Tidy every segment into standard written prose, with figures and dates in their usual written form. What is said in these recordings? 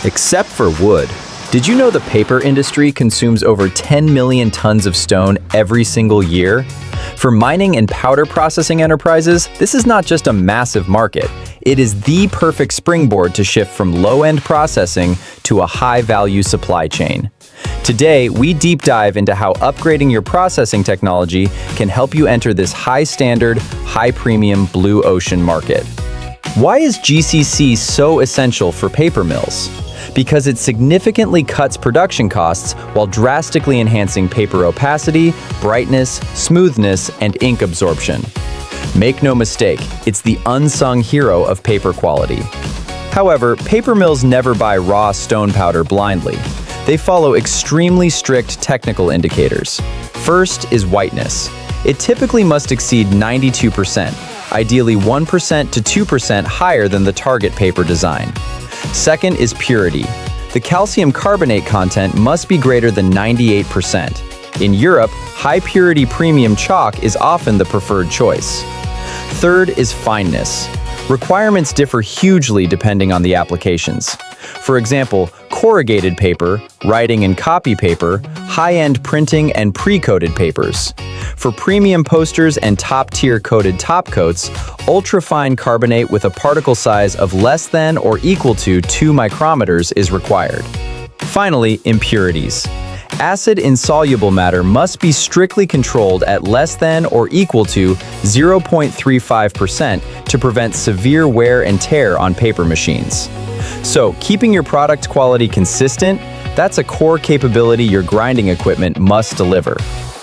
Except for wood. Did you know the paper industry consumes over 10 million tons of stone every single year? For mining and powder processing enterprises, this is not just a massive market. It is the perfect springboard to shift from low-end processing to a high-value supply chain. Today, we deep dive into how upgrading your processing technology can help you enter this high-standard, high-premium blue ocean market. Why is GCC so essential for paper mills? Because it significantly cuts production costs while drastically enhancing paper opacity, brightness, smoothness, and ink absorption. Make no mistake, it's the unsung hero of paper quality. However, paper mills never buy raw stone powder blindly. They follow extremely strict technical indicators. First is whiteness. It typically must exceed 92%, ideally 1% to 2% higher than the target paper design. Second is purity. The calcium carbonate content must be greater than 98%. In Europe, high-purity premium chalk is often the preferred choice. Third is fineness. Requirements differ hugely depending on the applications. For example, corrugated paper, writing and copy paper, high-end printing and pre-coated papers. For premium posters and top-tier coated top coats, ultrafine carbonate with a particle size of less than or equal to 2 micrometers is required. Finally, impurities. Acid-insoluble matter must be strictly controlled at less than or equal to 0.35% to prevent severe wear and tear on paper machines. So, keeping your product quality consistent, that's a core capability your grinding equipment must deliver.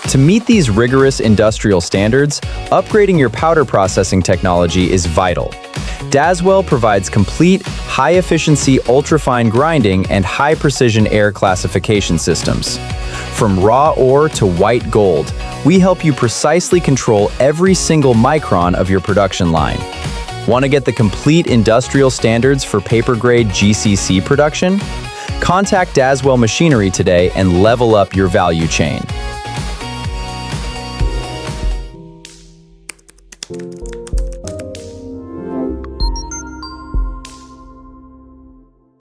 To meet these rigorous industrial standards, upgrading your powder processing technology is vital. Daswell provides complete, high-efficiency ultrafine grinding and high-precision air classification systems. From raw ore to white gold, we help you precisely control every single micron of your production line. Want to get the complete industrial standards for paper-grade GCC production? Contact Daswell Machinery today and level up your value chain.